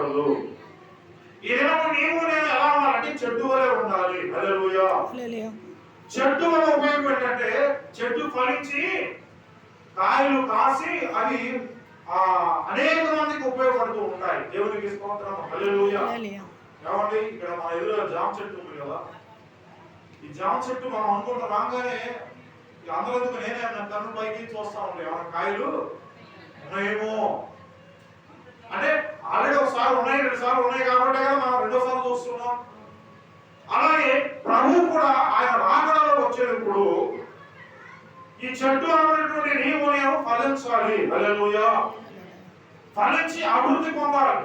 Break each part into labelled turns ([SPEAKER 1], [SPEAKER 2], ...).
[SPEAKER 1] ఉపయోగపడదు. ఈ దినము నీవు నేను ఎలా ఉండాలంటే చెట్టు వలె ఉండాలి. హల్లెలూయా. చెట్టు వల్ల ఉపయోగం ఏంటంటే చెట్టు ఫలించి కాయలు కాసి అవి అనేక మందికి ఉపయోగపడుతూ ఉంటాయి. దేవునికి స్తోత్రం. హల్లెలూయా. ఏమండి ఇక్కడ మన ఎదురుగా జామ చెట్టు ఉంది కదా, ఈ జామ చెట్టు మనం అనుకుంటూ రాగానే అందరూ నేనే కన్ను పైకి చూస్తా ఉంటాయి ఏమైనా కాయలు ఉన్నాయేమో అంటే ఆల్రెడీ ఒకసారి ఉన్నాయి, 2 సార్లు ఉన్నాయి కాబట్టి కదా మనం 2వ సారి చూస్తున్నాం. అలాగే ప్రభు కూడా ఆయన రాకడలో వచ్చేటప్పుడు ఈ చెట్టు అనేటువంటి నీవు నేను ఫలించాలి. హల్లెలూయా. ఫలించి అభివృద్ధి పొందాలి.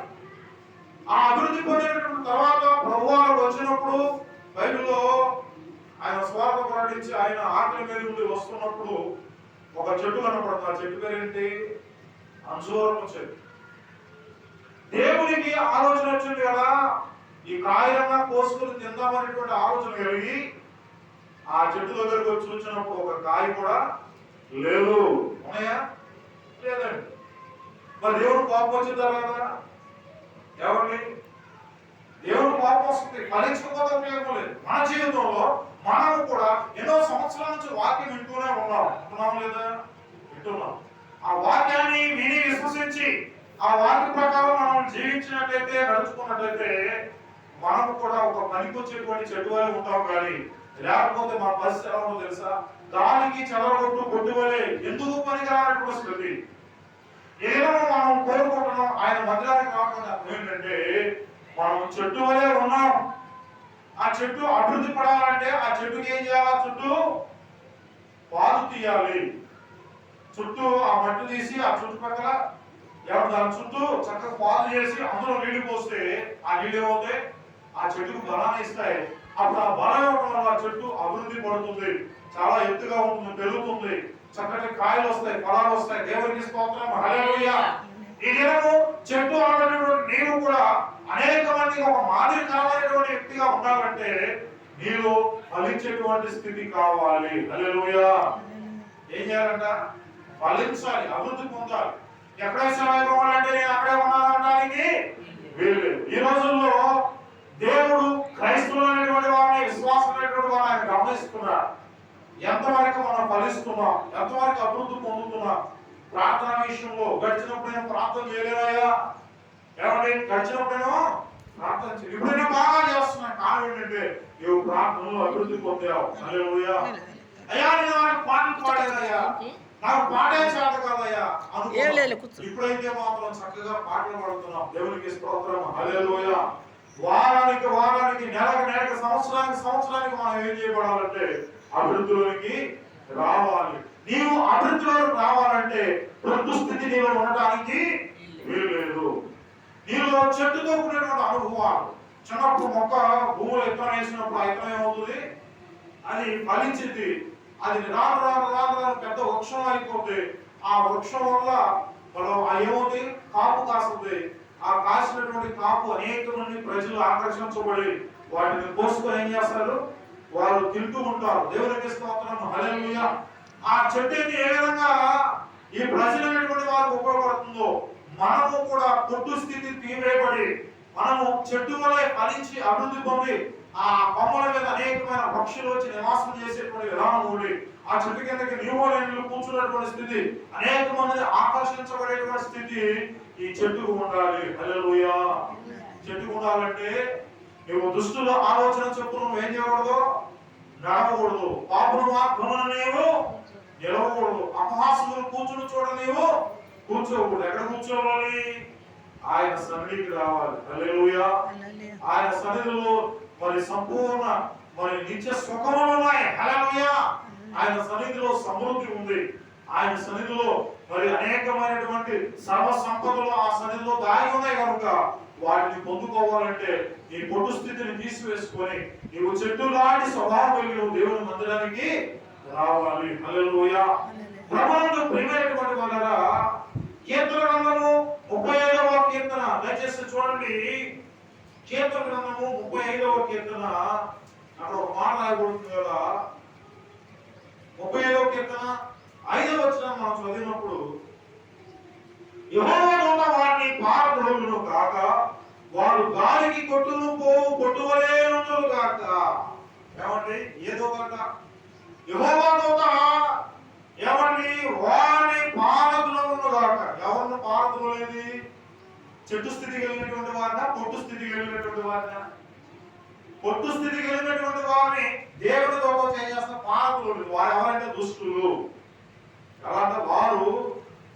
[SPEAKER 1] ఆ అభివృద్ధి పొందినటువంటి తర్వాత ప్రభు వచ్చినప్పుడు బైబిల్లో ఆయన స్వార్థ ప్రకటించి ఆయన ఆకలి మీద నుండి వస్తున్నప్పుడు ఒక చెట్టు కనపడుతుంది. ఆ చెట్టు పేరేంటి? అంజూరపు చెట్టు. దేవునికి ఆలోచన వచ్చింది కదా, ఈ కాయలంగా కోసుకుని తిందామనేటువంటి ఆలోచన కలిగి ఆ చెట్టు దగ్గరకు వచ్చి చూసినప్పుడు ఒక కాయ కూడా లేదు. ఉన్నాయా? లేదండి. మరి దేవుడు కోపం వచ్చిందా కదా? ఎవరిని? దేవుడు కోపం వస్తుంది, ఫలించకపోతే ఉపయోగం లేదు. మన జీవితంలో మనము కూడా ఎన్నో సంవత్సరాల నుంచి వాక్యం వింటూనే ఉన్నాం లేదా? వింటున్నాం. ఆ వాక్యాన్ని విని విశ్వసించి ఆ వాక్య ప్రకారం మనం జీవించినట్లయితే, నడుచుకున్నట్లయితే మనము కూడా ఒక పనికొచ్చేటువంటి చెట్టు వలె ఉంటాం. కానీ లేకపోతే మన పరిస్థితి ఎలా ఉందో తెలుసా? దానికి చెదరగొట్టు కొట్టు వలె ఎందుకు పనికిరానటువంటి స్థితి. ఏదో మనం కోరుకుంటున్నాం ఆయన మందిరానికి కాకుండా ఏంటంటే మనం చెట్టు వలె ఉన్నాం. ఆ చెట్టు అభివృద్ధి పడాలంటే ఆ చెట్టుకి ఏం చేయాలి? చుట్టూ పాదు తీయాలి. చుట్టూ ఆ మట్టి తీసి ఆ చుట్టుపక్కల దాని చుట్టూ చక్కగా పాదు చేసి అందులో నీళ్లు పోస్తే ఆ నీళ్ళు ఏమవుతాయి? ఆ చెట్టుకు బలాన్ని ఇస్తాయి. అప్పుడు ఆ బలం ఇవ్వడం వల్ల ఆ చెట్టు అభివృద్ధి పడుతుంది, చాలా ఎత్తుగా ఉంటుంది, పెరుగుతుంది, చక్కటి కాయలు వస్తాయి, ఫలాలు వస్తాయి. దేవునికి స్తోత్రం. హల్లెలూయా. ఈ దినము చెట్టు అనేటువంటి నీవు కూడా అనేక మందికి ఒక మాదిరికరమైనటువంటి వ్యక్తిగా ఉండాలంటే నీవు ఫలించేటువంటి స్థితి కావాలి. హల్లెలూయా. ఏం చేయాలంట? ఫలించాలి, అభివృద్ధి పొందాలి. ఎక్కడే సేవకోవాలంటే నేను అక్కడే ఉన్నానడానికి వీలు. ఈ రోజుల్లో దేవుడు క్రైస్తవులు అనేటువంటి వారిని, విశ్వాసం అనేటువంటి వారిని ఆయన గమనిస్తున్నాడు. ఎంతవరకు మనం ఫలిస్తున్నాం, ఎంతవరకు అభివృద్ధి పొందుతున్నాం. ప్రార్థన విషయంలో గడిచినప్పుడైనా ప్రార్థన చేయలేదయ్యా? ఏమంటే గడిచినప్పుడేమో ప్రార్థన చేయాలి, ఇప్పుడైనా బాగా చేస్తున్నాను. కారణం ఏంటంటే నువ్వు ప్రార్థనలో అభివృద్ధి పొందావు. హల్లెలూయా. అయ్యా నేను నాకు పాటలు పాడేదయ్యా, నాకు పాడే చేత కాదయ్యా అనుకో. ఇప్పుడైతే మాత్రం చక్కగా పాటలు పాడుతున్నాం. దేవునికి స్తోత్రం. హల్లెలూయా. వారానికి నెలకు సంవత్సరానికి మనం ఏం చేయబడాలంటే అభివృద్ధిలోనికి రావాలి. నీవు అభివృద్ధిలోకి రావాలంటే ప్రతి స్థితి నీలో ఉండటానికి వీలు లేదు. నీలో చెట్టుతో కూడినటువంటి అనుభవాలు. చిన్నప్పుడు మొక్క భూములు ఎత్తనం వేసినప్పుడు ఆ ఎత్తనం ఏమవుతుంది? అది ఫలించింది. అది రాను పెద్ద వృక్షం అయిపోతుంది. ఆ వృక్షం వల్ల మనం ఏమవుతుంది? కాపు కాస్తుంది. ఆ కాసినటువంటి కాపు అనేక మంది ప్రజలు ఆకర్షించబడి వాటిని కోసుకొని ఏం చేస్తారు? వారు తింటూ ఉంటారు. దేవునికి స్తోత్రం. హల్లెలూయా. ఆ చెట్టు ఏ విధంగా ఈ ప్రజలైనటువంటి వారికి ఉపయోగపడుతుందో మనము కూడా పొట్టు స్థితి తీవేయబడి మనము చెట్టు వలె ఫలించి అభివృద్ధి పొంది ఆ కొమ్మల మీద అనేకమైన పక్షులు వచ్చి నివాసం చేసేటువంటి విధానం ఉండి ఆ చెట్టు కిందకి నీళ్ళు కూర్చున్నటువంటి స్థితి, అనేక మంది ఆకర్షించబడేటువంటి స్థితి ఈ చెట్టుకు ఉండాలి. హల్లెలూయా. చెట్టుకు ఉండాలంటే నువ్వు దుష్టుల ఆలోచన చెప్పు నువ్వు ఏం చేయకూడదు? నడవకూడదు. పాపుల మార్గమున నీవు నిలవకూడదు. అపహాసులు కూర్చుని చూడ నీవు కూర్చోకూడదు. ఎక్కడ కూర్చోవాలి? ఆయన సన్నిధికి రావాలి. హల్లెలూయా. ఆయన సన్నిధిలో మరి సంపూర్ణ మరి నిత్య సుఖములు ఉన్నాయి. హల్లెలూయా. ఆయన సన్నిధిలో సమృద్ధి ఉంది. ఆయన సన్నిధిలో మరి అనేకమైనటువంటి సర్వ సంపదలు ఆ సన్నిధిలో దాగి ఉన్నాయి కనుక వాటిని పొందుకోవాలంటే నీ పొట్టు స్థితిని తీసివేసుకొని నీవు చెట్టు లాంటి స్వభావం కలిగి నువ్వు దేవుని మందిరానికి రావాలి. హల్లెలూయా. ప్రభువుకు ప్రియమైనటువంటి వారలారా, కీర్తన గ్రంథము 35వ కీర్తన దయచేసి చూడండి. కీర్తన గ్రంథము 35వ కీర్తన అక్కడ ఒక మాట రాయబడుతుంది కదా. 35వ కీర్తన 5వ వచనం మనం చదివినప్పుడు యెహోవా నోట వారిని పారద్రోలును కాక ఏమండి ఏ దూత? యెహోవా దూత ఏమండి వారిని పారద్రోలును గాక. ఎవరిని పారద్రోలేది? చెట్టు స్థితికి వెళ్ళినటువంటి వారిన, పొట్టు స్థితికి వెళ్ళినటువంటి వారిన? పొట్టు స్థితికి వెళ్ళినటువంటి వారిని దేవుని దూత ఏం చేస్తారు? పారద్రోలు. వారు ఎవరంటే దుష్టులు. ఎలా అంటే వారు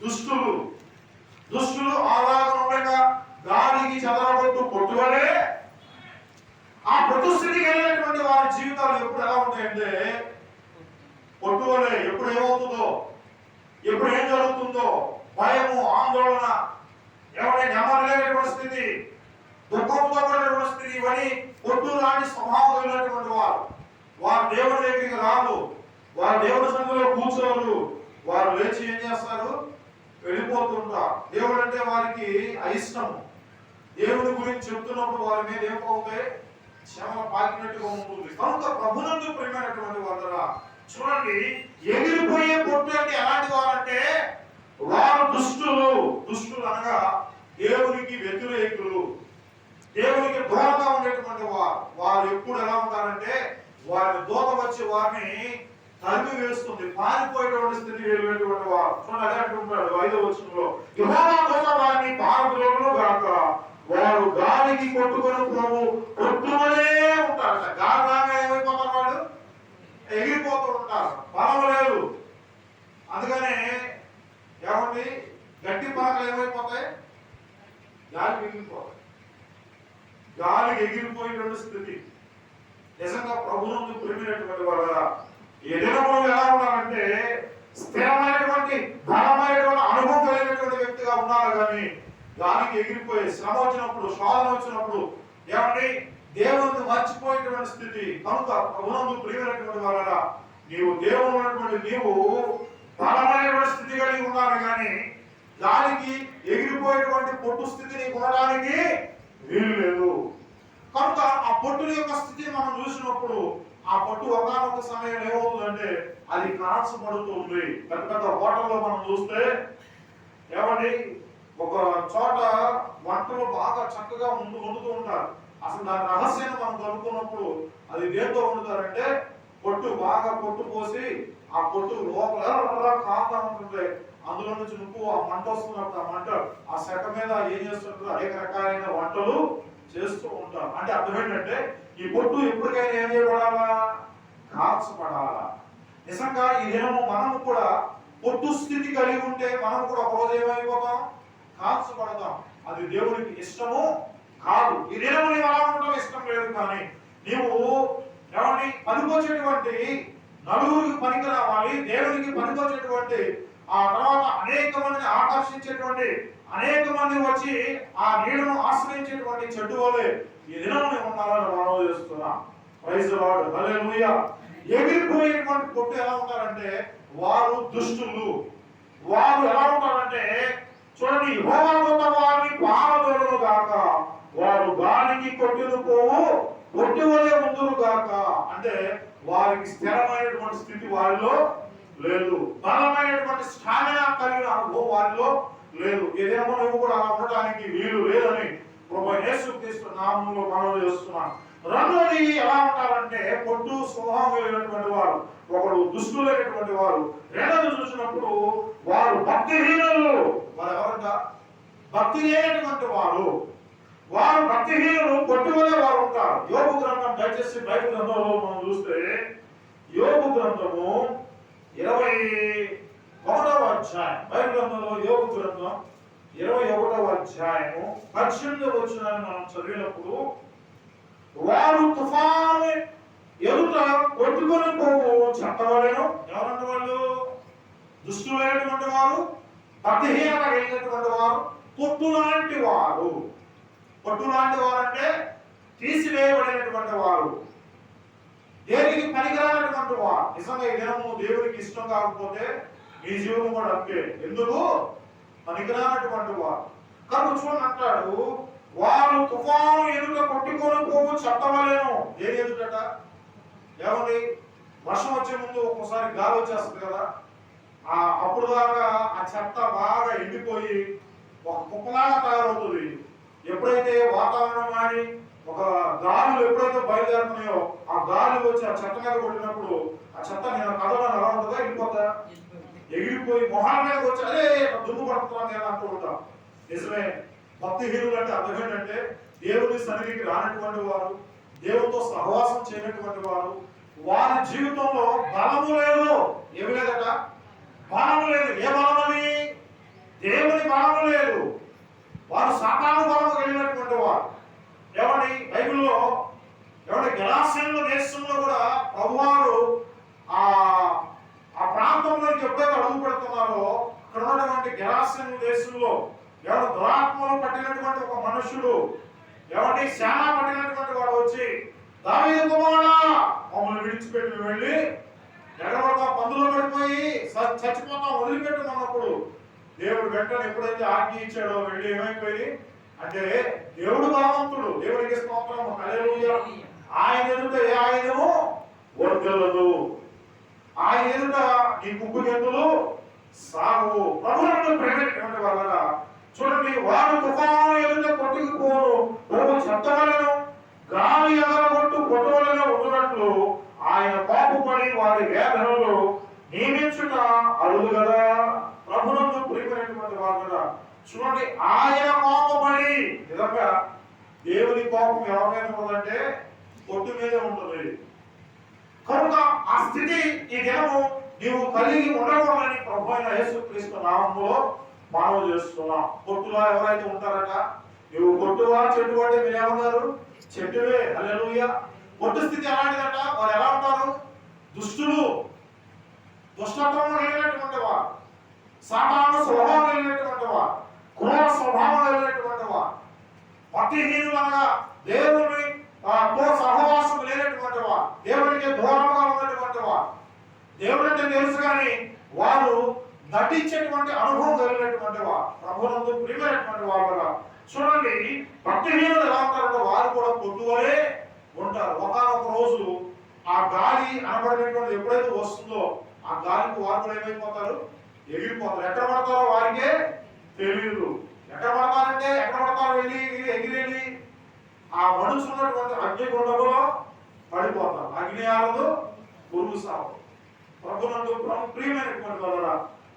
[SPEAKER 1] దుష్టులు. దుష్టులు అలాగ గాలికి చెదరగొట్టు పొట్టువలే ఆ పొట్టు స్థితికి వెళ్ళినటువంటి వారి జీవితాలు ఎప్పుడు ఎలా ఉంటాయంటే పొట్టువలే. ఎప్పుడు ఏమవుతుందో, ఎప్పుడు ఏం జరుగుతుందో భయము, ఆందోళన, ఎవరి నెమ్మదిలేనటువంటి స్థితి, దుఃఖంతో కూడినటువంటి స్థితి, ఇవన్నీ పొట్టు లాంటి స్వభావం కలిగినటువంటి వారు దేవుడి దగ్గరికి రాదు, వారు దేవుడి సంఘంలో కూర్చోరు, వారు లేచి ఏం చేస్తారు? వెళ్ళిపోతుంటారు. దేవుడు అంటే వారికి అయిష్టము. దేవుడి గురించి చెప్తున్నప్పుడు వారి మీద ఏమవుతాయి? శ్రమ పాకినట్టుగా ఉంటుంది. కనుక ప్రభునందు ప్రియమైనటువంటి వారా చూడండి, ఎగిరిపోయే పొట్టు అంటే ఎలాంటి వారంటే వారు దుష్టులు. దుష్టులు అనగా దేవునికి వ్యతిరేకులు, దేవునికి దూరంగా ఉండేటువంటి వారు ఎప్పుడు ఎలా ఉంటారంటే వారి దూత వచ్చి వారిని తరిమి వేస్తుంది, పారిపోయేటువంటి స్థితికి వెళ్ళేటువంటి వారు. చూడండి అదే అంటుంటాడు 5వ వచనంలో, యెహోవా దూత వారిని పారద్రోలును గాక, వారు గాలికి కొట్టుకొని పోవు పొట్టువలే ఉంటారు. గాలి రాగా ఏమైపోతారు? వాడు ఎగిరిపోతూ ఉంటారు. బలం లేదు. అందుకనే ఏమండి గట్టి పలకలు ఏమైపోతాయి? గాలికి ఎగిరిపోతాయి. గాలికి ఎగిరిపోయినటువంటి స్థితి. నిజంగా ప్రభువును ప్రేమినటువంటి వారు ఈ దినములు ఎలా ఉన్నారంటే స్థిరమైనటువంటి బలమైనటువంటి అనుభవం కలిగినటువంటి వ్యక్తిగా ఉన్నారు. కానీ గాలికి ఎగిరిపోయి శ్రమ వచ్చినప్పుడు, శోధన వచ్చినప్పుడు ఏమండి దేవుని మర్చిపోయేటువంటి స్థితి. కనుక ప్రభువును ప్రియమైనటువంటి వారా నీవు దేవుడు ఉన్నటువంటి నీవు బలమైనటువంటి స్థితి కలిగి ఉన్నారు. కానీ గాలికి ఎగిరిపోయేటువంటి పొట్టు స్థితి నీకు ఉండడానికి వీలు లేదు. కనుక ఆ పొట్టు యొక్క స్థితిని మనం చూసినప్పుడు ఆ పొట్టు ఒకనొక సమయం ఏమవుతుందంటే అది కాల్చబడుతుంది. పెద్ద పెద్ద హోటల్లో మనం చూస్తే ఏమండి ఒక చోట వంటలు బాగా చక్కగా వండుతూ ఉంటారు. అసలు దాని రహస్యాన్ని మనం కనుక్కున్నప్పుడు అది దేంతో వండుతారంటే పొట్టు బాగా పొట్టు పోసి ఆ పొట్టు లోపల కాగా ఉంటుంది. అందులో నుంచి నువ్వు ఆ మంట వస్తున్నప్పుడు ఆ మంట ఆ సెట మీద ఏం చేస్తుంటారు? అనేక రకాలైన వంటలు చేస్తూ ఉంటారు. అంటే అర్థం ఏంటంటే ఈ పొట్టు ఎప్పటికైనా ఏం చేయబడాలా? కాల్చబడాలా. నిజంగా ఈ దినము మనము కూడా పొట్టు స్థితి కలిగి ఉంటే మనం కూడా ఒకరోజు ఏమైపోతాం? కాల్చబడతాం. అది దేవుడికి ఇష్టము కాదు. ఈ దినము నీవు అలా ఉండడం ఇష్టం లేదు. కానీ నీవు ఏమండి పనికొచ్చేటువంటి నలుగురికి పనికి రావాలి, దేవునికి పనికొచ్చేటువంటి ఆ తర్వాత అనేక మందిని ఆకర్షించేటువంటి అనేక మంది వచ్చి ఆ నీడను ఆశ్రయించేటువంటి చెట్టు వలె ఈ దినం ఉండాలని మనం చేస్తున్నా. ప్రైజ్ ది లార్డ్, హల్లెలూయా. ఎగిరిపోయేటువంటి పొట్టు ఎలా ఉంటారంటే వారు దుష్టులు. వారు ఎలా ఉంటారంటే చూడండి, యెహోవా దూత వారిని పారద్రోలును గాక, వారు గాలికి కొట్టును పోవు పొట్టు వలె ఉందురు గాక. అంటే వారికి స్థిరమైనటువంటి స్థితి వారిలో లేదు, బలమైనటువంటి స్టామినా కలిగిన అనుభవం వారిలో లేదు. ఏదేమో నువ్వు కూడా అలా ఉండడానికి వీలు లేదని ప్రభువైన యేసుక్రీస్తు నామములో మనవి చేస్తున్నాను. రెండోది ఎలా ఉంటారంటే పొట్టు స్వభావం కలిగినటువంటి వారు, ఒకడు దుష్టులైనటువంటి వారు. రెండోది చూసినప్పుడు వారు భక్తిహీనులు. వారు ఎవరంట? భక్తి లేనటువంటి వారు. వారు భక్తిహీనులు, పొట్టు వలె వారు ఉంటారు. యోబు గ్రంథం దయచేసి బైబిల్ గ్రంథంలో మనం చూస్తే యోబు గ్రంథము 21వ అధ్యాయం, బైబిల్ గ్రంథంలో యోబు గ్రంథం 21వ అధ్యాయము 18వ వచనాన్ని మనం చదివినప్పుడు వారు తుఫాను ఎదుట కొట్టుకొని పోవు చెప్పవలేను. ఎవరంటే వాళ్ళు దుష్టులైనటువంటి వారు, భక్తిహీనత కలిగినటువంటి వారు, పొట్టు లాంటి వారు. పొట్టు లాంటి వారు అంటే తీసివేయబడినటువంటి వారు, దేనికి పనికిరానటువంటి వారు. నిజంగా ఈ దినము దేవుడికి ఇష్టం కాకపోతే నీ జీవనం కూడా అంతే. ఎందుకు? పనికిరానటువంటి వారు. కనుక చూడండి అంటాడు, వారు తుఫాను ఎదుట కొట్టుకొని పోవు చెప్పవలేను. దేని ఎదుట? ఏమండి వర్షం వచ్చే ముందు ఒక్కోసారి గాలి వచ్చేస్తుంది కదా, అప్పుడు దాకా ఆ చెత్త బాగా ఎండిపోయి ఒక కుప్పలాగా తయారవుతుంది. ఎప్పుడైతే వాతావరణం మారి ఒక గాలులు ఎప్పుడైతే బయలుదేరుతున్నాయో ఆ గాలి వచ్చి ఆ చెత్త మీద కొట్టినప్పుడు ఆ చెత్త నేను కదలను ఎలా ఉంటుందా వెళ్ళిపోతా ఎగిరిపోయి మొహాల మీద వచ్చి అదే దుమ్ము పడుతున్నా నేను అంటూ ఉంటాం. నిజమే. భక్తిహీనులు అంటే అర్థం ఏంటంటే దేవుని సన్నిధికి రానటువంటి వారు, దేవునితో సహవాసం చేయనటువంటి వారు, వారి జీవితంలో బలము లేదు. ఏమి లేదట? బలము లేదు. ఏ బలమని? దేవుని బలము లేదు. వారు సాతాను బలము కలిగినటువంటి వారు. ఏమండి బైబిల్లో ఏమంటే గెరాసేనుల దేశంలో కూడా ప్రభువారు ఆ ప్రాంతంలోకి ఎప్పుడైతే అడుగు పెడుతున్నారో అక్కడ ఉన్నటువంటి గెరాసేనుల దేశంలో ఎవరు దురాత్మలు పట్టినటువంటి ఒక మనుషుడు, ఎవరి శానా పట్టినటువంటి వాడు వచ్చి దావీదు కుమారుడా మమ్మల్ని విడిచిపెట్టి వెళ్ళి ఎడవగా పందులో పడిపోయి చచ్చిపోతాం వదిలిపెట్టమన్నప్పుడు దేవుడు వెంటనే ఎప్పుడైతే ఆజ్ఞ ఇచ్చాడో వెళ్ళి ఏమైపోయి అంటే దేవుడు బలవంతుడు. దేవుడికి స్తోత్రం, హల్లెలూయా. ఆయన ఎదుట ఏ ఆయుధము వర్ధిల్లదు. ఆయన ఎదుట నీ ముగ్గు గెంతులు సాగు. ప్రభువును ప్రేమించినటువంటి వాళ్ళ చూడండి, వారు తుఫాను ఎదుట కొట్టుకుపోను, ప్రభు చెత్తవలను గాలి ఎగరగొట్టు కొట్టవలను ఉన్నట్లు ఆయన కోపపడి వారి వేదనలు నియమించుట అరుదు కదా. ప్రభువును ప్రేమించినటువంటి వారు కదా. చూడండి, ఆయన కోపపడి, నిజంగా దేవుని కోపం ఎవరి మీద ఉంటుందంటే పొట్టు మీదే ఉంటుంది. కనుక ఆ స్థితి ఈ దినము నీవు కలిగి ఉండకూడదని ప్రభు అయిన యేసుక్రీస్తు నామములో మనవి చేస్తున్నాం. పొట్టులా ఎవరైతే ఉంటారట, నువ్వు పొట్టువా చెట్టు అంటే మీరు ఏమన్నారు? చెట్టువే. హల్లెలూయా. పొట్టు స్థితి ఎలాంటిదట? వారు ఎలా ఉంటారు? దుష్టులు, దుష్టత్వం కలిగినటువంటి వారు, సాతాను స్వభావం కలిగినటువంటి వారు, క్రూర స్వభావం కలిగినటువంటి వారు, భక్తిహీనులు అనగా దేవుని తో సహవాసం లేనటువంటి వారు, దేవునికి దూరంగా ఉన్నటువంటి వారు. దేవుడు అంటే తెలుసు కానీ వారు నటించేటువంటి అనుభవం కలిగినటువంటి వారు, ప్రభువునందు ప్రియమైనటువంటి వారుగా. చూడండి, భక్తిహీనులు ఎలా ఉంటారంటే వారు కూడా పొట్టువలే ఉంటారు. ఒకనొక రోజు ఆ గాలి అనబడినటువంటి ఎప్పుడైతే వస్తుందో ఆ గాలికి వారు కూడా ఏమైపోతారు? ఎగిరిపోతారు. ఎక్కడ పడతారో వారికే తెలియదు. ఎక్కడ పడతారంటే ఎక్కడ పడతారు? ఎగిరెళ్ళి ఆ మనుషు ఉన్నటువంటి అగ్నిగుండంలో పడిపోతారు. అగ్ని ఆరదు, పురుగు సాగు. ప్రభువునందు ప్రియమైనటువంటి వాళ్ళ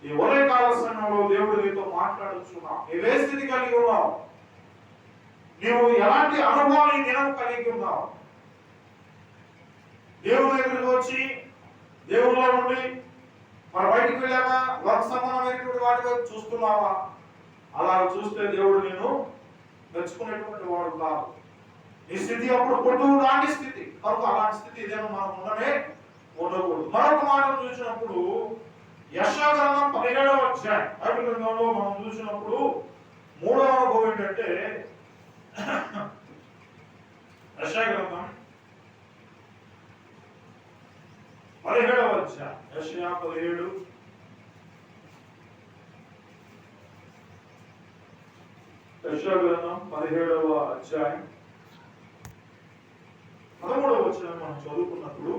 [SPEAKER 1] ఈ ఉదయకాల సమయంలో దేవుడు నీతో మాట్లాడుతున్నావు. నీవే స్థితి కలిగి ఉన్నావు? నీవు ఎలాంటి అనుభవాలు ఈ దినం కలిగి ఉన్నావు? దేవుని దగ్గరికి వచ్చి దేవుళ్ళ నుండి మరి బయటికి వెళ్ళాక వర్గ సంబంధమైనటువంటి వాటి వైపు చూస్తున్నావా? అలా చూస్తే దేవుడు నేను మెచ్చుకునేటువంటి వాడు కాదు. ఈ స్థితి అప్పుడు పొట్టు లాంటి స్థితి. కనుక అలాంటి స్థితి ఇదేమో మనం ఉండనే ఉండకూడదు. మరొక మాటను చూసినప్పుడు యెషయా గ్రంథం 17వ అధ్యాయం బైబిల్ గ్రంథంలో మనం చూసినప్పుడు మూడవ అనుభవం ఏంటంటే యెషయా గ్రంథం 17వ అధ్యాయం, యెషయా 17 యెషయా గ్రంథం 17వ అధ్యాయం 13వ వచనం మనం చదువుకున్నప్పుడు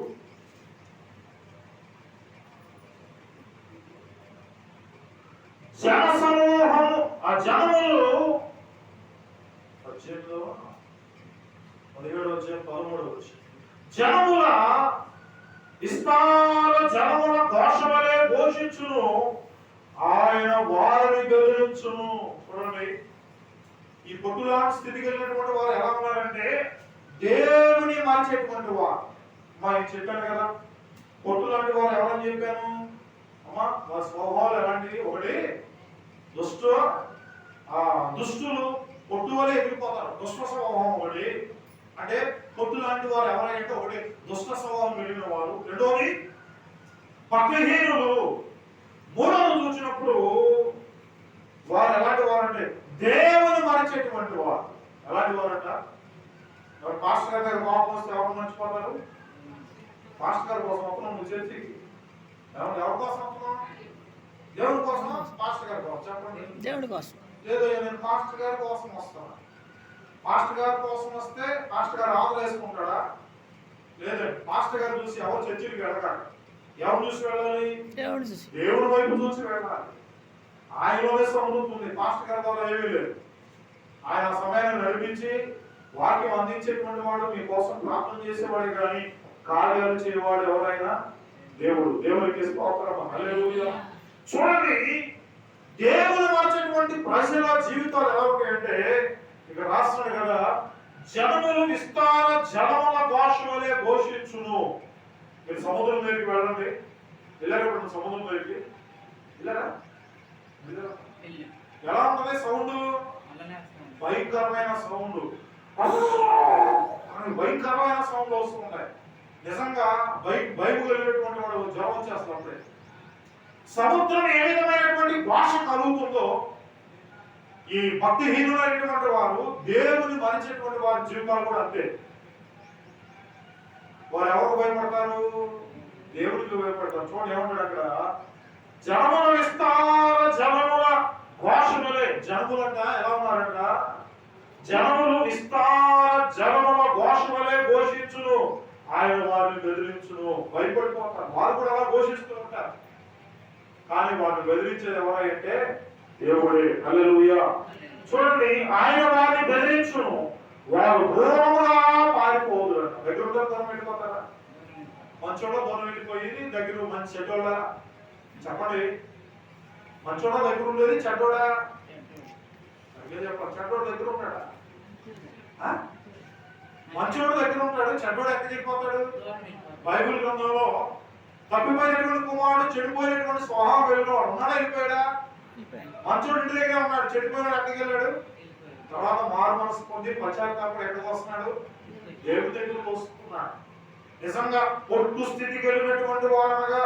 [SPEAKER 1] జనసమూహం ఆ జనములు 17వ 17వ అధ్యాయం 13వ వచనం జనముల విస్తార జనముల ఘోషవలే ఘోషించును, ఆయన వారిని గెలించును. చూడండి, ఈ పొట్టులా స్థితి కలిగినటువంటి వారు ఎలా ఉన్నారంటే దేవుని మార్చేటువంటి వారు. నేను చెప్పాను కదా, పొట్టు లాంటి వారు ఎవరని చెప్పాను అమ్మా? వారి స్వభావాలు ఎలాంటివి? ఒకటి దుష్టులు పొట్టు వలె ఎగిరిపోతారు. దుష్ట స్వభావం ఒకటి. అంటే పొట్టు లాంటి వారు ఎవరైతే ఒకటి దుష్ట స్వభావం కలిగిన వారు. రెండోది భక్తిహీనులు. మూడవది చూసినప్పుడు వారు ఎలాంటి వారు అంటే దేవుని మరచేటువంటి వారు. ఎలాంటి వారంట? పాస్టర్ గారి దగ్గర కోపం వస్తే ఎవరు మర్చిపోతారు? పాస్టర్ గారి కోసం వస్తున్నాం నువ్వు చర్చికి. ఎవరి కోసం వస్తున్నాం? దేవుడి కోసం, పాస్టర్ గారి కోసం? చెప్పండి. దేవుడి కోసం. లేదు, నేను పాస్టర్ గారి కోసం వస్తాను. పాస్టర్ గారి కోసం వస్తే పాస్టర్ గారు ఆవులు వేసుకుంటాడా? లేదండి. పాస్టర్ గారు చూసి ఎవరు చర్చికి వెళ్ళగాడు. ఎవరు చూసి వెళ్ళాలి? దేవుడి వైపు చూసి వెళ్ళాలి. ఆయనలోనే సమృద్ధి ఉంది. పాస్టర్ గారి ద్వారా ఏమీ లేదు. ఆయన సమయాన్ని నడిపించి వాక్యం అందించేటువంటి వాడు మీకోసం ప్రార్థన చేసేవాడే కానీ కార్యాలు చేయవాడు ఎవరైనా దేవుడు. దేవునికి స్తోత్రం. హల్లెలూయా. చూడండి, దేవుడు మార్చేటువంటి ప్రజల జీవితాలు ఎలా ఉంటాయంటే, ఇక రాస్తున్నాడు కదా, జనములు విస్తార జలముల ఘోష వలె ఘోషించును. మీరు సముద్రం దగ్గరికి వెళ్ళండి. వెళ్ళారు సముద్రం దగ్గరికి? వెళ్ళారా? ఎలా ఉంటుంది సౌండ్? భయంకరమైన సౌండ్, భయంకరమైన సౌండ్ వస్తుంటాయి. నిజంగా భయం కలిగినటువంటి వాడు జ్వరం వచ్చేస్తారు అప్పుడే. సముద్రం ఏ విధమైనటువంటి భాష కలుగుతుందో, ఈ భక్తిహీనులైనటువంటి వారు, దేవుని మరిచేటువంటి వారి జీవితాలు కూడా అంతే. వారు ఎవరికి భయపడతారు? దేవుడికి భయపడతారు. చూడండి ఏమంటాడు అక్కడ, జనముల విస్తార జనముల ఘోషములే. జనములంట ఎలా ఉన్నారంట? జనములు విస్తార జనముల ఘోషములే ఘోషించును, ఆయన వారిని బెదిరించును. భయపడిపోతారు. వారు కూడా అలా ఘోషిస్తూ ఉంటారు. కానీ వారిని బెదిరించేది ఎవరంటే దేవుడే. హల్లెలూయా. చూడండి, ఆయన వారిని బెదిరించును, వారు దూరముగా పారిపోదురు. దగ్గర దూరం వెళ్ళిపోతారా? మంచోడ దూరం వెళ్ళిపోయి దగ్గర మంచి చెడ్డోడా? చెప్పండి, మంచోడ దగ్గర ఉండేది చెడ్డోడా? చెప్పండి, చెడ్డోడు దగ్గర ఉంటాడా? మంచోడు దగ్గర ఉంటాడు, చెడ్డోడు ఎక్కడ వెళ్ళిపోతాడు? బైబిల్ గ్రంథంలో తప్పిపోయినటువంటి కుమారుడు, చెడిపోయినటువంటి స్వభావం వెళ్ళినవాడు ఉన్నాడా? వెళ్ళిపోయాడా? మంచోడు ఇంటి దగ్గర ఉన్నాడు, చెడిపోయినాడు ఎక్కడికి వెళ్ళాడు? తర్వాత మారు మనసు పొంది పశ్చాత్తాపం ఎక్కడికి వస్తున్నాడు? దేవుడి దగ్గరకు వస్తున్నాడు. నిజంగా పొట్టు స్థితి కలిగినటువంటి వారనగా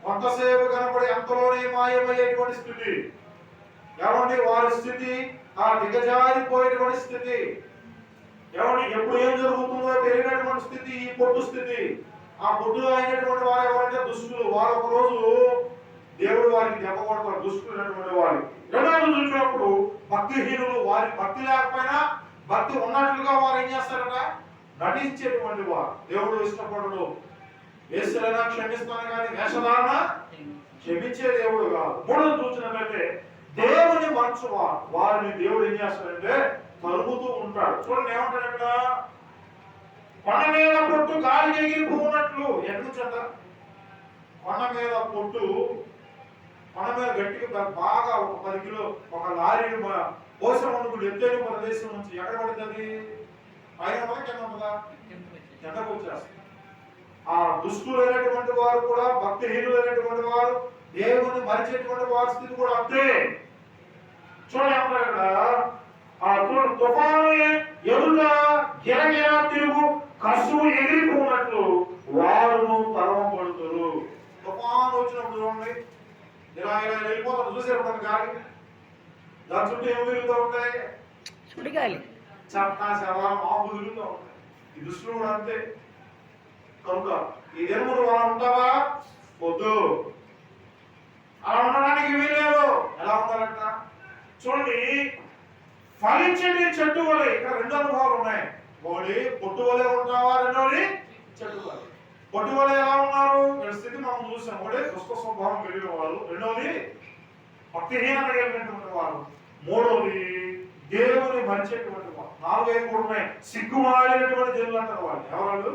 [SPEAKER 1] కొంతసేపు కనబడి అంతలోనే మాయమయ్యేటువంటి స్థితి. ఏమండి వారి స్థితి? ఆ దిగజారిపోయేటువంటి స్థితి. ఏమండి ఎప్పుడు ఏం జరుగుతుందో తెలియనటువంటి స్థితి ఈ పొట్టు స్థితి. ఆ పొట్టులో అయినటువంటి వారు ఎవరంటే దుష్టులు. వారు ఒక రోజు దేవుడు వారికి దెబ్బ కొడతారు, దుష్టులైనటువంటి వారు. రెండవ చూసినప్పుడు భక్తిహీనులు, వారి భక్తి లేకపోయినా భక్తి ఉన్నట్లుగా వారు ఏం చేస్తారట? నటించేటువంటి వారు. దేవుడు ఇష్టపడడు. వేసులైనా క్షమిస్తాను కానీ వేషధారణ క్షమించే దేవుడు కాదు. మూడోది చూసినట్లయితే దేవుని మనసువారు, వారిని దేవుడు ఏం చేస్తాడంటే తరుముతూ ఉంటాడు. చూడండి ఏమంటాడు అక్కడ, కొండ మీద పొట్టు గాలి ఎగిరిపోనట్లు. ఎట్లు చెత్త? కొండ మీద పొట్టు, కొండ మీద గట్టిగా బాగా ఒక 10 కిలో ఒక లారీ పోసం అనుకుంటు ఎత్తైన ప్రదేశం నుంచి ఎక్కడ పడుతుంది? పైన ఉందా కింద ఉందా? కిందకు వచ్చేస్తుంది. ఆ దుష్టులైనటువంటి వారు కూడా, భక్తిహీనులైనటువంటి వారు, దేవుని మరిచేటువంటి వారి స్థితి కూడా అంతే. చూడండి అక్కడ, ఆ తుఫాను ఎదుట గిరగిర తిరుగు కసువు ఎగిరిపోనట్లు వారును తరమపడుతురు. తుఫాను వచ్చినప్పుడు చూడండి, ఇలా ఇలా వెళ్ళిపోతారు. చూసేప్పుడు గాలి, దాని చుట్టూ ఏమి తిరుగుతూ ఉంటాయి? సుడిగాలి, చట్టా శవాలు మాపు తిరుగుతూ ఉంటాయి. ఈ దుష్టులు కూడా అంతే. కనుక ఈ దినములు అలా ఉంటావా? వద్దు, అలా ఉండడానికి వీలేదు. ఎలా ఉండాలంట చూడండి, ఫలించని చెట్టు వలె. ఇక్కడ 2 అనుభవాలు ఉన్నాయి. ఒకటి పొట్టు వలె ఉంటావా, రెండోది చెట్టు వలె. పొట్టు వలె ఎలా ఉన్నారు? స్థితి మనం చూసాం. ఒకటి దుష్ట స్వభావం కలిగిన వారు, రెండోది భక్తిహీనత కలిగినటువంటి వారు, మూడోది దేవుని మరిచేటువంటి వారు. 4, 5 కూడా ఉన్నాయి. సిగ్గుమాలినటువంటి జనులు అంటారు వాళ్ళు. ఎవరు?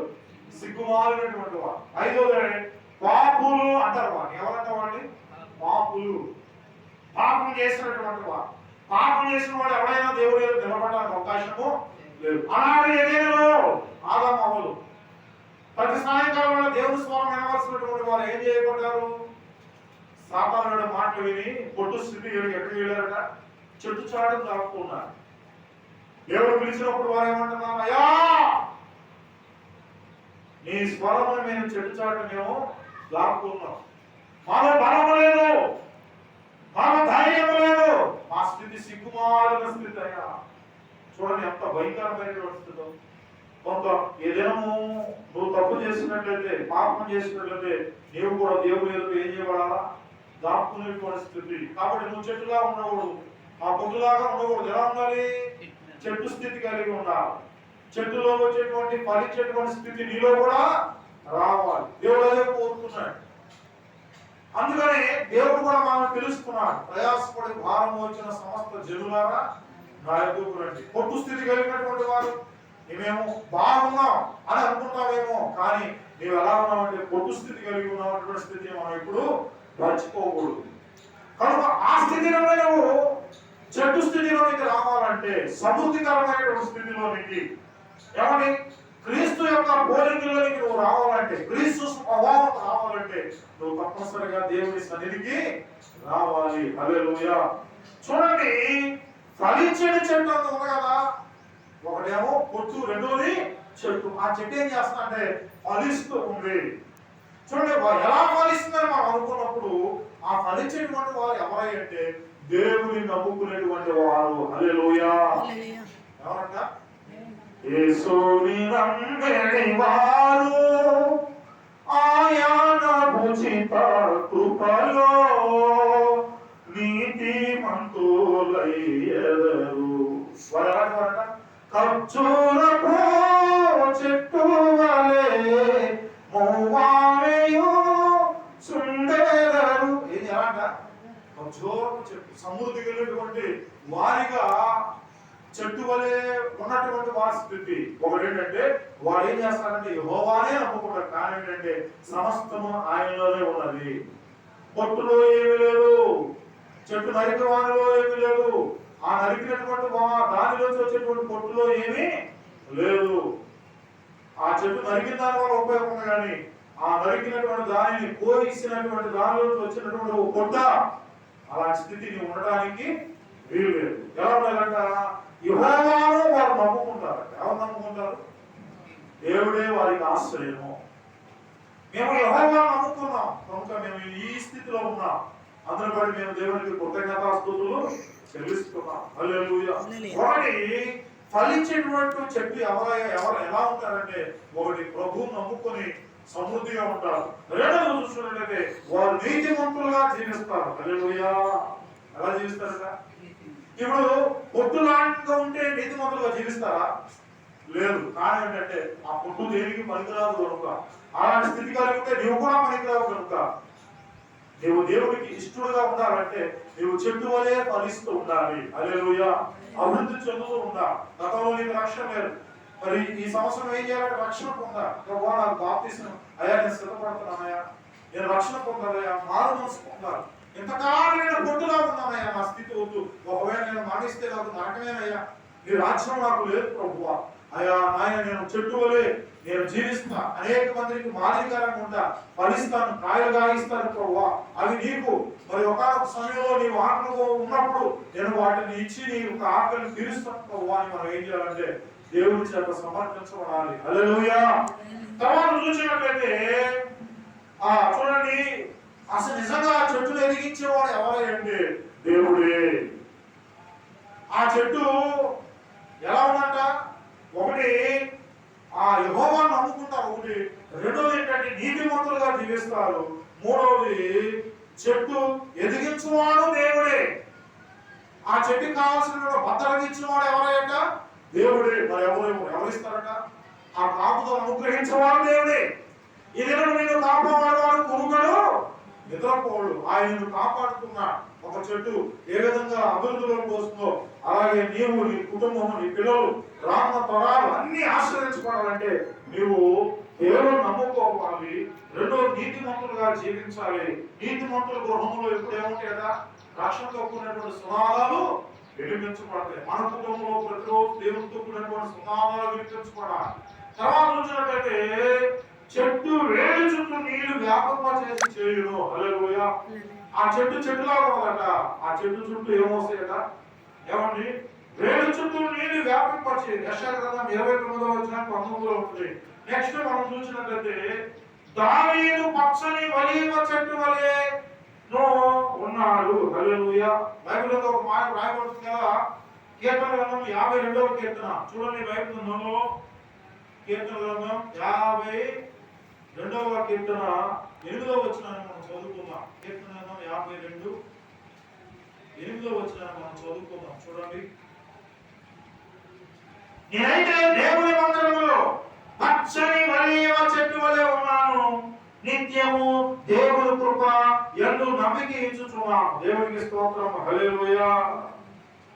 [SPEAKER 1] సిగ్గుమాలినటువంటి వారు. 5వది పాపులు అంటారు వాళ్ళు. ఎవరంటారు వాళ్ళని? పాపులు. పాపం చేసినటువంటి వారు. పాపం చేసిన వాడు ఎవరైనా దేవుడు నిలబడడానికి అవకాశము లేదు. అలాగే ఏదేలో ఆదాము అవ్వలు ప్రతి సాయంకాలం దేవుని స్వరం వినవలసినటువంటి వారు ఏం చేయబడ్డారు? సాతానుడు మాటలు విని పొట్టు స్థితి ఎక్కడికి వెళ్ళారట? చెట్టు చాటును దాక్కున్నారు. దేవుడు పిలిచినప్పుడు వారు ఏమంటున్నారు? అయ్యా, నీ స్వరమును మేము చెట్టు చాటు మేము దాక్కున్నాం. మాలో బలము లేదు, మాలో ధైర్యం లేదు, మా స్థితి సిగ్గుమాలిన స్థితి. అయ్యా చూడండి ఎంత భయంకరమైనటువంటి స్థితి. కొంత ఏ దినము నువ్వు తప్పు చేసినట్లయితే, పాపం చేసినట్లయితే నీవు కూడా దేవుడు ఎదురు ఏం చేయబడాలా? దాక్కునేటువంటి స్థితి. కాబట్టి నువ్వు చెట్టుగా ఉండకూడదు, ఆ పొద్దులాగా ఉండకూడదు. ఎలా ఉండాలి? చెట్టు స్థితి కలిగి ఉండాలి. చెట్టులో వచ్చేటువంటి ఫలించేటువంటి స్థితి నీలో కూడా రావాలి. దేవుడు అదే కోరుతున్నాడు. అందుకని దేవుడు కూడా మనం పిలుస్తున్నాడు, ప్రయాసపడి భారం వచ్చిన సమస్త జనులారా నా యొద్దకు రండి. పొట్టు స్థితి కలిగినటువంటి వారు మేమేమో బాగున్నాం అని అనుకుంటామేమో, కానీ నీవు ఎలా ఉన్నావంటే పొట్టు స్థితి కలిగి ఉన్నటువంటి స్థితిని మనం ఇప్పుడు మర్చిపోకూడదు. కనుక ఆ స్థితిలో నువ్వు చెట్టు స్థితిలోనికి రావాలంటే, సమృద్ధికరమైనటువంటి స్థితిలోనికి, ఏమని క్రీస్తు యొక్క పోలికలోనికి నువ్వు రావాలంటే, క్రీస్తు స్వభావం రావాలంటే నువ్వు తప్పనిసరిగా దేవుని సన్నిధికి రావాలి. హల్లెలూయా. చూడండి, ఫలించని చెట్టు అంత ఉంది కదా, ఒకటేమో పొట్టు, రెండోది చెట్టు. ఆ చెట్టు ఏం చేస్తా అంటే ఫలిస్తూ ఉంది. చూడండి, ఎలా ఫలిస్తుందని మనం అనుకున్నప్పుడు ఆ ఫలించేటువంటి వారు ఎవరై అంటే దేవుని నమ్ముకునేటువంటి వారు. హల్లెలూయా. ఎవరంట? యేసుని నమ్మిన వారు ఆయన ఉచిత కృపలో నీతిమంతులయ్యెదరు. వారు ఎలాంటి వారట? ఖర్జూరపు చెట్టు వలె మోవామెయు సుందెదరు. ఏది ఎలాంట? ఖర్జూరపు చెట్టు, సమృద్ధి కలిగినటువంటి వారిగా చెట్టు వలె ఉన్నటువంటి వారి స్థితి. ఒకటి ఏంటంటే వాడు ఏం చేస్తారంటే యెహోవానే నమ్ముకుంటారు, కానీ ఏంటంటే సమస్తము ఆయనలోనే ఉన్నది. పొట్టులో ఏమీ లేదు, చెట్టు నరికి వారిలో ఏమీ లేదు, ఆ నరికినటువంటి దానిలోంచి వచ్చేటువంటి పొట్టులో ఏమీ లేదు. ఆ చెట్టు నరికిన దాని వల్ల ఉపయోగం ఉంది, కానీ ఆ నరికినటువంటి దానిని కోయిసినటువంటి దానిలోంచి వచ్చినటువంటి ఒక పొట్ట, అలాంటి స్థితిని ఉండడానికి వీలు లేదు. ఎలా ఉండాలంట? యెహోవాను వారు నమ్ముకుంటారు. ఎవరు నమ్ముకుంటారు? దేవుడే వారికి ఆశ్రయము. మేము యెహోవాను నమ్ముకున్నాం కనుక మేము ఈ స్థితిలో ఉన్నాం, అందులో బట్టి మేము దేవునికి కృతజ్ఞతాస్తుతులు చెల్లిస్తున్నాం. హల్లెలూయా. ఒకటి ఫలించేటువంటి చెట్టు ఎవరు ఎలా ఉంటారంటే, ఒకటి ప్రభువును నమ్ముకొని సమృద్ధిగా ఉంటారు. రెండవ చూసినట్లయితే వారు నీతిమంతులుగా జీవిస్తారు. హల్లెలూయా. ఎలా జీవిస్తారట? ఇప్పుడు పొట్టులాంటిగా ఉంటే నీతిమంతులుగా జీవిస్తారా? లేదు. కానీ ఏంటంటే ఆ పొట్టు దేనికి పనికిరాదు కనుక, అలాంటి స్థితి కలిగి ఉంటే నీవు కూడా పనికిరావు కనుక, నీవు దేవుడికి ఇష్టడుగా ఉండాలంటే నీవు చెట్టు వలె ఫలిస్తూ ఉండాలి. హల్లెలూయా. అభివృద్ధి చెందుతూ ఉండాలి. గతంలో నీకు రక్షణ లేదు, మరి ఈ సంవత్సరం ఏం చేయాలంటే రక్షణ పొందాలి. ప్రభువా నాకు బాప్తిస్మం అయ్యా, నేను సిద్ధపడుతున్నానయ్యా, నేను రక్షణ పొందాలయ్యా, మారు మనసు పొందాలి. ఇంతకాలం నేను పొట్టుగా ఉన్నానయ్యా, నా స్థితి వద్దు, ఒకవేళ నేను మరణిస్తే నాకు నరకమేనయ్యా, నీ రాజ్యం నాకు లేదు ప్రభువా. అయ్యా నాయన, నేను చెట్టు వలె నేను జీవిస్తా, అనేక మందికి మాదిరికరంగా ఉంటా, ఫలిస్తాను, కాయలు గాయిస్తాను ప్రభువా. అవి నీకు మరి ఒకనొక సమయంలో నీవు ఆకలిగా ఉన్నప్పుడు నేను వాటిని ఇచ్చి నీ యొక్క ఆకలిని తీరుస్తాను ప్రభువా అని మనం ఏం చేయాలంటే దేవుడి చేత సమర్పించబడాలి. హల్లెలూయా. తర్వాత చూసినట్లయితే చూడండి, అసలు నిజంగా ఆ చెట్టును ఎదిగించేవాడు ఎవరై అంటే దేవుడే. ఆ చెట్టు ఎలా ఉందంట? ఒకటి ఆ యెహోవాను నమ్ముకుంటారు, ఒకటి. రెండోది ఏంటంటే నీతిమంతులుగా జీవిస్తారు. మూడవది చెట్టు ఎదిగించువాడు దేవుడే. ఆ చెట్టుకి కావాల్సిన భద్రత ఇచ్చినవాడు ఎవరైట? దేవుడే. మరి ఎవరిస్తారట? ఆ కాపుదల అనుగ్రహించేవాడు దేవుడే. ఇది నేను కాపాడేవాడు కురుగడు నిద్రపోడు. ఆయన కాపాడుతున్నా. ఒక చెట్టు ఏ విధంగా అభివృద్ధిలోకి వస్తుందో అలాగే నీవు, నీ కుటుంబం, నీ పిల్లలు, రామ తరాలు అన్ని ఆశ్రయించుకోవాలంటే నీవు దేవుడు నమ్ముకోవాలి. రెండో నీతిమంతులుగా జీవించాలి. నీతిమంతుల గృహంలో ఎప్పుడు ఏముంటాయి కదా, రక్షణతో కూడినటువంటి సునాదాలు వెలిగించబడతాయి. మన కుటుంబంలో ప్రతిరోజు దేవునితో కూడినటువంటి సునాదాలు వెలిగించబడాలి. తర్వాత చూసినట్లయితే చెట్టు వేడి చుట్టూ నీళ్లు వ్యాపకం చేసి చేయును. హల్లెలూయా. ఆ చెట్టులా ఉన్నదట. ఆ చెట్టు చుట్టూ ఏమొస్తాయట? ఏమండి? వేడి చుట్టూ నీళ్లు వ్యాపింపచేది. యెషయా గ్రంథం 29:19 ఉంటుంది. నెక్స్ట్ మనం చూసినట్లయితే దావీదు పచ్చని ఒలీవ చెట్టు వలె ఉన్నాడు. హల్లెలూయా. బైబిల్లో ఒక మాట రాయబడుతుంది కదా, కీర్తన గ్రంథం 52వ కీర్తన చూడండి. బైబిల్ గ్రంథంలో కీర్తన గ్రంథం 52వ కీర్తన 8వ వచనాన్ని మనం చదువుకుందాం. కీర్తన గ్రంథం 52 8వ వచనాన్ని మనం చదువుకుందాం. చూడండి. నేనైతే దేవుని మందిరములో పచ్చని ఒలీవ చెట్టు వలె ఉన్నాను, నిత్యము దేవుని కృప యందు నమ్మిక ఉంచుచున్నాను. దేవునికి స్తోత్రం. హల్లెలూయా.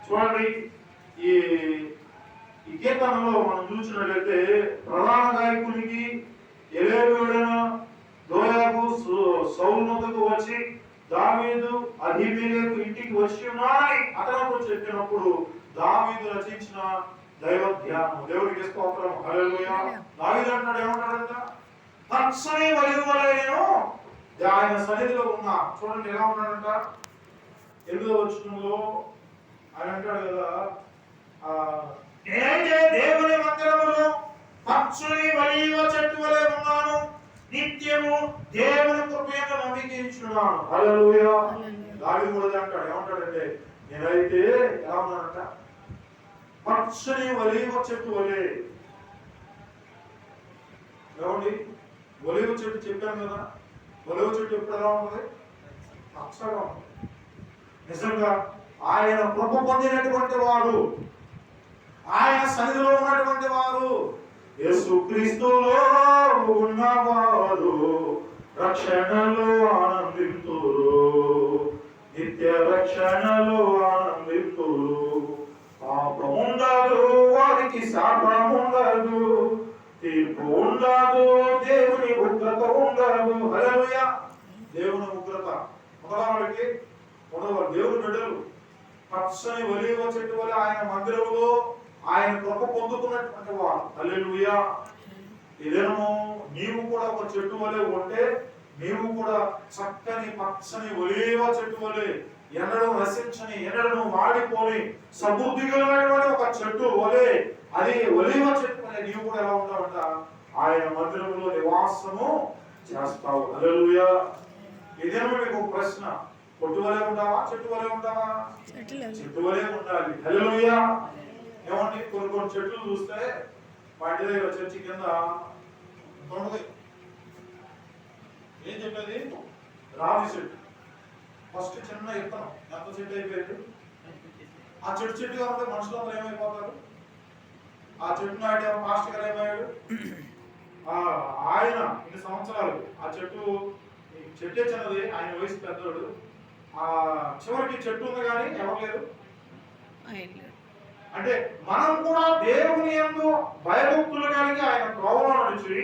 [SPEAKER 1] చూడండి, ఈ కీర్తనలో మనం చూసినట్లయితే ప్రధాన గాయకునికి ఎలేవియుడైన దోయాబు సౌలు వద్దకు వచ్చి దావీదు అహీమెలెకు ఇంటికి వచ్చి ఉన్నాడని అతనితో చెప్పినప్పుడు దావీదు రచించిన దైవ ధ్యానం. దేవునికి స్తోత్రం. హల్లెలూయా. దావీదు అంటాడు, ఏమంటాడంట? పచ్చని ఒలీవ వలె నేను ఆయన సన్నిధిలో ఉన్నా. చూడండి ఎలా ఉన్నాడంట. 8వ వచనంలో ఆయన అంటాడు కదా, నేనైతే దేవుని మందిరములో పచ్చని ఒలీవ చెట్టు వలె ఉన్నాను, నిత్యము దేవుని కృపను నమ్మికించున్నాను. హల్లెలూయా. దావీదు కూడా అంటాడు, ఏమంటాడంటే నేనైతే ఎలా ఉన్నానంట? పచ్చని ఒలీవ చెట్టు వలె. ఏమండి, ఒలీవ చెట్టు చెప్పాను కదా, ఒలీవ చెట్టు ఎప్పుడు ఎలా ఉంటుంది? పచ్చగా ఉంటుంది. నిజంగా ఆయన కృప పొందినటువంటి వారు, ఆయన సన్నిధిలో ఉన్నటువంటి వారు, యేసుక్రీస్తులో ఉన్నవారు రక్షణలో ఆనందింతురు, నిత్య రక్షణలో ఆనందింతురు. పాపం ఉండదు వారికి, శాపం ఉండదు, తీర్పు ఉండదు, దేవుని ఉగ్రత ఉండదు. హల్లెలూయా. దేవుని ఉగ్రత ఉండడానికి ఉండదు. దేవుని బిడ్డలు పచ్చని ఒలీవ చెట్టు వలె ఆయన మందిరంలో ఆయన కృప పొందుకున్నటువంటి వారు. హల్లెలూయా. ఇదేమో నీవు కూడా ఒక చెట్టు వలె ఉంటే, నీవు కూడా చక్కని పచ్చని ఒలీవ చెట్టు వలె ఎన్నడూ నశించని, ఎన్నడూ వాడిపోని, సమృద్ధి కలిగినటువంటి ఒక చెట్టు వలె, అది ఒలీవ చెట్టు వలె నీవు కూడా ఎలా ఉంటావంట? ఆయన మందిరంలో నివాసము చేస్తావు. హల్లెలూయా. ఇదేమో మీకు ఒక ప్రశ్న, పొట్టు వలె ఉంటావా, చెట్టు వలె ఉంటావా? చెట్టు వలె ఉండాలి. హల్లెలూయా. ఏమండి, కొన్ని చెట్లు చూస్తే మా ఇంటి దగ్గర చర్చి కింద తొండది, ఏం చెప్పేది, రావి చెట్టు. ఫస్ట్ చిన్న ఇత్తనం ఎంత చెట్టు అయిపోయింది. ఆ చెట్టుగా ఉంటే మనుషులందరూ ఏమైపోతారు? ఆ చెట్టు నాటి మాస్టర్ గారు ఏమయ్యాడు? ఆయన ఇన్ని సంవత్సరాలు ఆ చెట్టే చిన్నది, ఆయన వయసు పెద్దోడు. ఆ చివరికి చెట్టు ఉంది కానీ ఎవరు లేరు. అంటే మనం కూడా దేవుని యందు భయభక్తులు కలిగి ఆయన త్రోవలో నడిచి,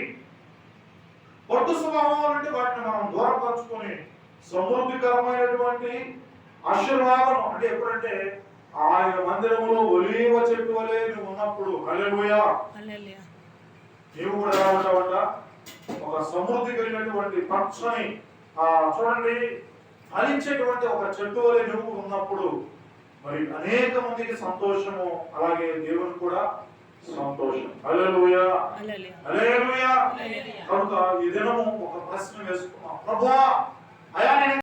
[SPEAKER 1] పొట్టు స్వభావం అంటే వాటిని మనం దూరపరచుకొని సమృద్ధికరమైనటువంటి ఆశీర్వాదం అంటే ఎప్పుడంటే ఆయన మందిరంలో ఒలీవ చెట్టు వలె నువ్వు ఉన్నప్పుడు. హల్లెలూయా. నీవు కూడా ఎలా ఉంటావంట? ఒక సమృద్ధి కలిగినటువంటి పచ్చని చూడండి ఫలించేటువంటి ఒక చెట్టు వలె నువ్వు ఉన్నప్పుడు మరి అనేక మందికి సంతోషము, అలాగే దేవుని కూడా సంతోషం. హల్లెలూయా. హల్లెలూయా. కనుక ఈ దినము ఒక ప్రశ్న వేసుకున్నాం, ప్రభువా అయా